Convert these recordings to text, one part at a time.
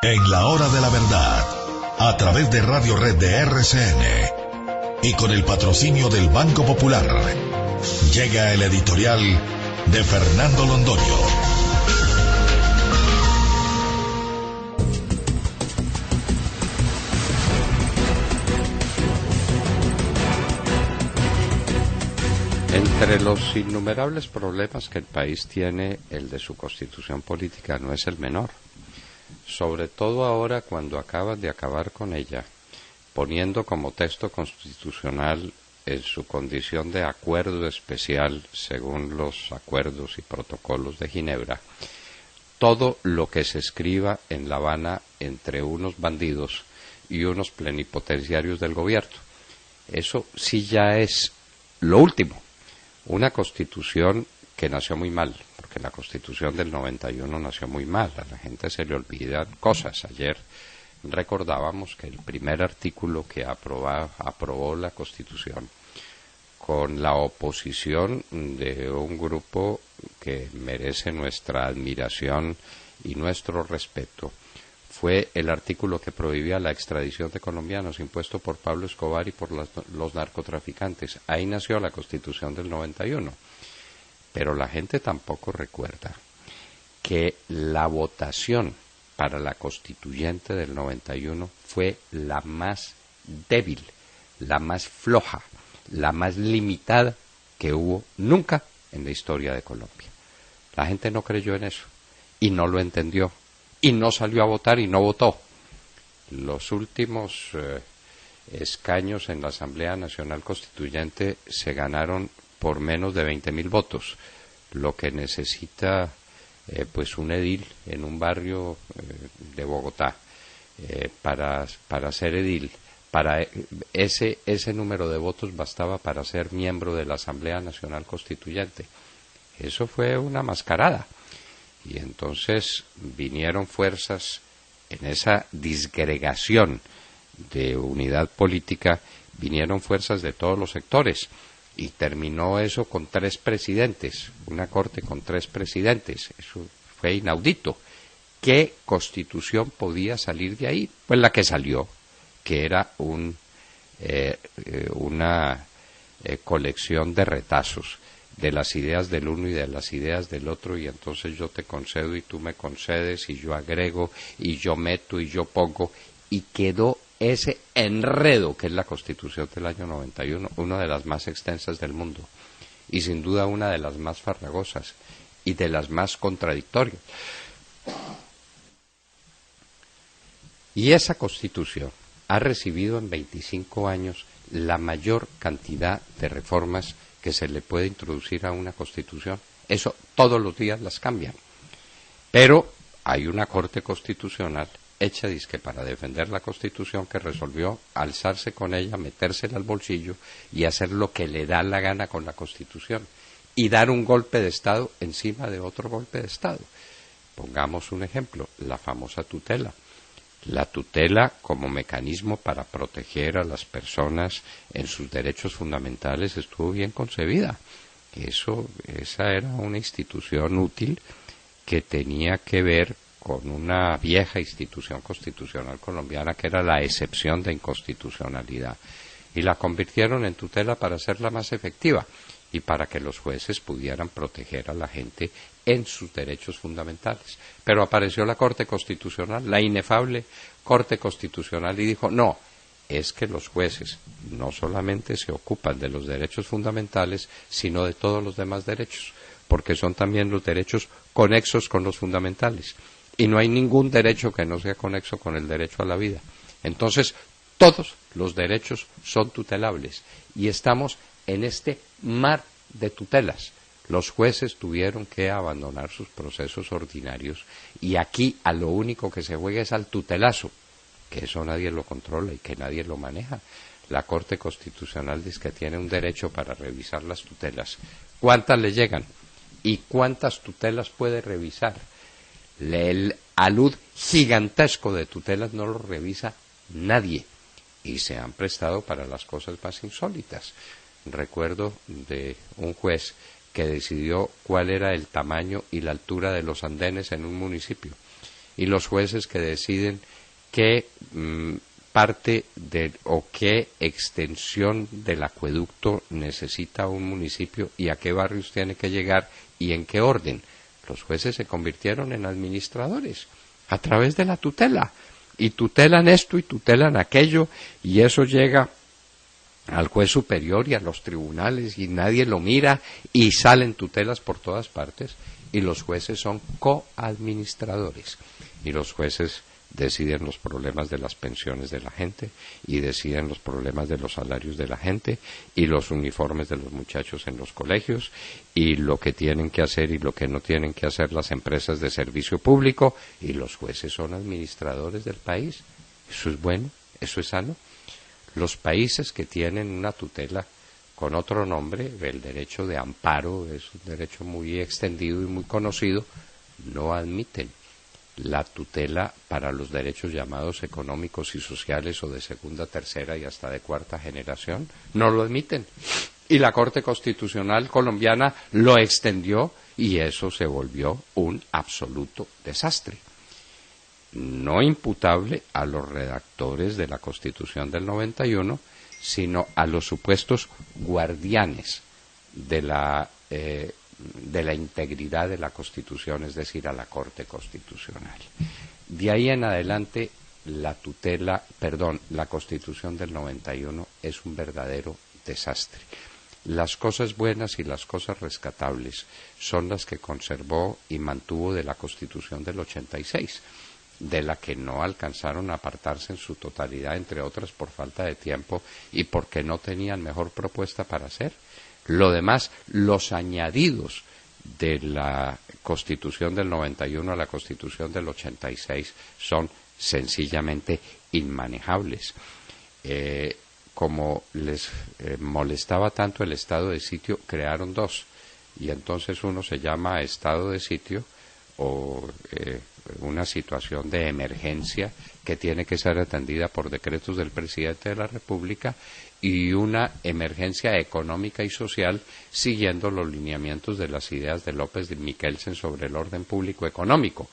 En la hora de la verdad, a través de Radio Red de RCN y con el patrocinio del Banco Popular, llega el editorial de Fernando Londoño. Entre los innumerables problemas que el país tiene, el de su constitución política no es el menor. Sobre todo ahora cuando acaban de acabar con ella, poniendo como texto constitucional en su condición de acuerdo especial, según los acuerdos y protocolos de Ginebra, todo lo que se escriba en La Habana entre unos bandidos y unos plenipotenciarios del gobierno. Eso sí ya es lo último. Una constitución que nació muy mal, porque la constitución del 91 nació muy mal, a la gente se le olvidan cosas. Ayer recordábamos que el primer artículo que aprobó la constitución, con la oposición de un grupo que merece nuestra admiración y nuestro respeto, fue el artículo que prohibía la extradición de colombianos, impuesto por Pablo Escobar y por los narcotraficantes. Ahí nació la Constitución del 91. Pero la gente tampoco recuerda que la votación para la Constituyente del 91 fue la más débil, la más floja, la más limitada que hubo nunca en la historia de Colombia. La gente no creyó en eso y no lo entendió. Y no salió a votar y no votó. Los últimos escaños en la Asamblea Nacional Constituyente se ganaron por menos de 20.000 votos, lo que necesita pues un edil en un barrio de Bogotá para ser edil. Para ese número de votos bastaba para ser miembro de la Asamblea Nacional Constituyente. Eso fue una mascarada. Y entonces vinieron fuerzas en esa disgregación de unidad política, vinieron fuerzas de todos los sectores y terminó eso con 3 presidentes, una corte con 3 presidentes. Eso fue inaudito. ¿Qué constitución podía salir de ahí? Pues la que salió, que era una colección de retazos de las ideas del uno y de las ideas del otro, y entonces yo te concedo y tú me concedes y yo agrego y yo meto y yo pongo, y quedó ese enredo que es la Constitución del año 91, una de las más extensas del mundo y sin duda una de las más farragosas y de las más contradictorias. Y esa Constitución ha recibido en 25 años la mayor cantidad de reformas que se le puede introducir a una Constitución. Eso todos los días las cambian. Pero hay una Corte Constitucional hecha dizque para defender la Constitución que resolvió alzarse con ella, metérsela al bolsillo y hacer lo que le da la gana con la Constitución y dar un golpe de Estado encima de otro golpe de Estado. Pongamos un ejemplo, la famosa tutela. La tutela como mecanismo para proteger a las personas en sus derechos fundamentales estuvo bien concebida. Esa era una institución útil que tenía que ver con una vieja institución constitucional colombiana que era la excepción de inconstitucionalidad. Y la convirtieron en tutela para hacerla más efectiva y para que los jueces pudieran proteger a la gente en sus derechos fundamentales. Pero apareció la Corte Constitucional, la inefable Corte Constitucional, y dijo, no, es que los jueces no solamente se ocupan de los derechos fundamentales, sino de todos los demás derechos, porque son también los derechos conexos con los fundamentales. Y no hay ningún derecho que no sea conexo con el derecho a la vida. Entonces, todos los derechos son tutelables y estamos en este mar de tutelas. Los jueces tuvieron que abandonar sus procesos ordinarios y aquí a lo único que se juega es al tutelazo, que eso nadie lo controla y que nadie lo maneja. La Corte Constitucional dice que tiene un derecho para revisar las tutelas. ¿Cuántas le llegan? ¿Y cuántas tutelas puede revisar? El alud gigantesco de tutelas no lo revisa nadie y se han prestado para las cosas más insólitas. Recuerdo de un juez que decidió cuál era el tamaño y la altura de los andenes en un municipio y los jueces que deciden qué parte o qué extensión del acueducto necesita un municipio y a qué barrios tiene que llegar y en qué orden. Los jueces se convirtieron en administradores a través de la tutela, y tutelan esto y tutelan aquello, y eso llega al juez superior y a los tribunales y nadie lo mira y salen tutelas por todas partes, y los jueces son coadministradores, y los jueces deciden los problemas de las pensiones de la gente y deciden los problemas de los salarios de la gente y los uniformes de los muchachos en los colegios y lo que tienen que hacer y lo que no tienen que hacer las empresas de servicio público, y los jueces son administradores del país. Eso es bueno, eso es sano. Los países que tienen una tutela con otro nombre, el derecho de amparo, es un derecho muy extendido y muy conocido, no admiten la tutela para los derechos llamados económicos y sociales o de segunda, tercera y hasta de cuarta generación. No lo admiten. Y la Corte Constitucional colombiana lo extendió y eso se volvió un absoluto desastre. No imputable a los redactores de la Constitución del 91, sino a los supuestos guardianes de la integridad de la Constitución, es decir, a la Corte Constitucional. De ahí en adelante, la Constitución del 91 es un verdadero desastre. Las cosas buenas y las cosas rescatables son las que conservó y mantuvo de la Constitución del 86, de la que no alcanzaron a apartarse en su totalidad, entre otras por falta de tiempo y porque no tenían mejor propuesta para hacer. Lo demás, los añadidos de la Constitución del 91 a la Constitución del 86 son sencillamente inmanejables. Como les molestaba tanto el estado de sitio, crearon dos, y entonces uno se llama estado de sitio o una situación de emergencia que tiene que ser atendida por decretos del presidente de la República, y una emergencia económica y social siguiendo los lineamientos de las ideas de López de Michelsen sobre el orden público económico.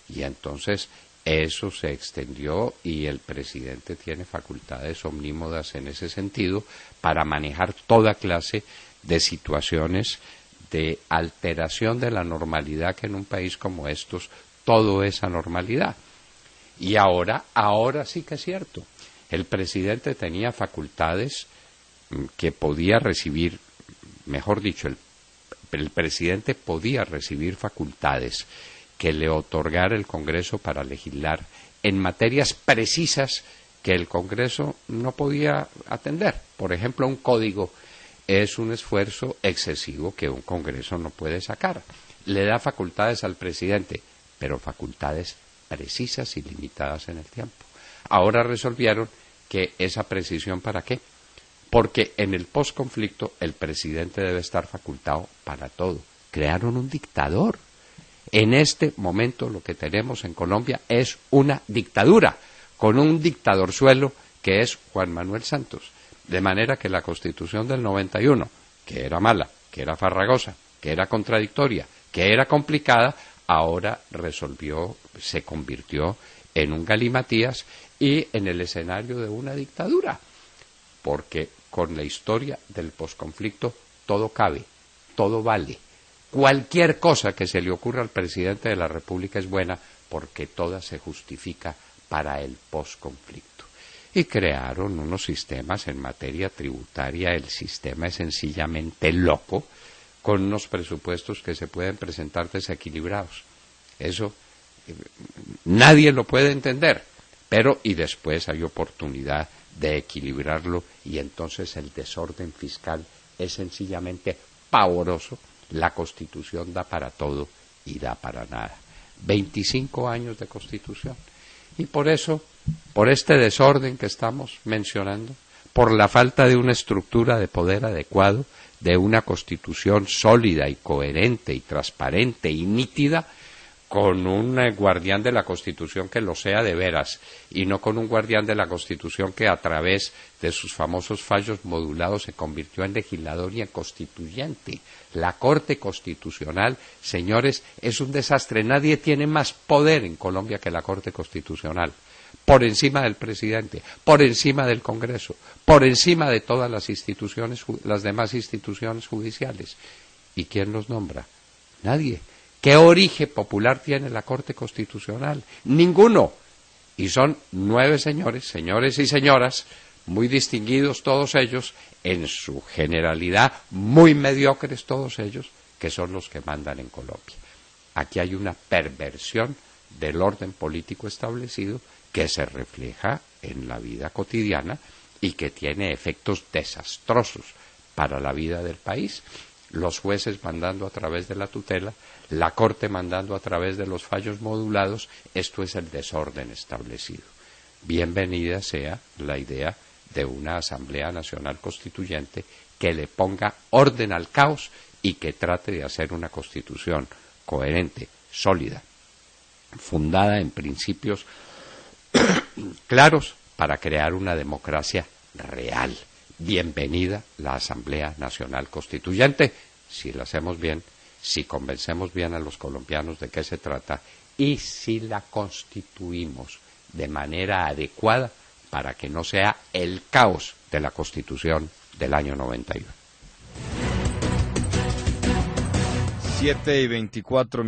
Y entonces eso se extendió y el presidente tiene facultades omnímodas en ese sentido para manejar toda clase de situaciones de alteración de la normalidad, que en un país como estos todo es anormalidad. Y ahora sí que es cierto. El presidente tenía facultades que podía recibir, mejor dicho, el presidente podía recibir facultades que le otorgara el Congreso para legislar en materias precisas que el Congreso no podía atender. Por ejemplo, un código es un esfuerzo excesivo que un Congreso no puede sacar. Le da facultades al presidente, pero facultades precisas y limitadas en el tiempo. Ahora resolvieron que esa precisión, ¿para qué? Porque en el posconflicto el presidente debe estar facultado para todo. Crearon un dictador. En este momento lo que tenemos en Colombia es una dictadura, con un dictadorzuelo que es Juan Manuel Santos. De manera que la Constitución del 91, que era mala, que era farragosa, que era contradictoria, que era complicada, ahora se convirtió en un galimatías y en el escenario de una dictadura, porque con la historia del posconflicto todo cabe, todo vale. Cualquier cosa que se le ocurra al presidente de la República es buena, porque toda se justifica para el posconflicto. Y crearon unos sistemas en materia tributaria. El sistema es sencillamente loco, con unos presupuestos que se pueden presentar desequilibrados. Eso nadie lo puede entender, pero y después hay oportunidad de equilibrarlo, y entonces el desorden fiscal es sencillamente pavoroso. La Constitución da para todo y da para nada. 25 años de Constitución. Y por eso, por este desorden que estamos mencionando, por la falta de una estructura de poder adecuado, de una Constitución sólida y coherente y transparente y nítida, con un guardián de la Constitución que lo sea de veras, y no con un guardián de la Constitución que a través de sus famosos fallos modulados se convirtió en legislador y en constituyente. La Corte Constitucional, señores, es un desastre. Nadie tiene más poder en Colombia que la Corte Constitucional. Por encima del presidente, por encima del Congreso, por encima de todas las instituciones, las demás instituciones judiciales. ¿Y quién los nombra? Nadie. ¿Qué origen popular tiene la Corte Constitucional? Ninguno. Y son 9 señores, señores y señoras, muy distinguidos todos ellos, en su generalidad muy mediocres todos ellos, que son los que mandan en Colombia. Aquí hay una perversión del orden político establecido que se refleja en la vida cotidiana y que tiene efectos desastrosos para la vida del país. Los jueces mandando a través de la tutela, la Corte mandando a través de los fallos modulados. Esto es el desorden establecido. Bienvenida sea la idea de una Asamblea Nacional Constituyente que le ponga orden al caos y que trate de hacer una Constitución coherente, sólida, fundada en principios claros para crear una democracia real. Bienvenida la Asamblea Nacional Constituyente, si la hacemos bien, si convencemos bien a los colombianos de qué se trata y si la constituimos de manera adecuada para que no sea el caos de la Constitución del año 91. 7:24.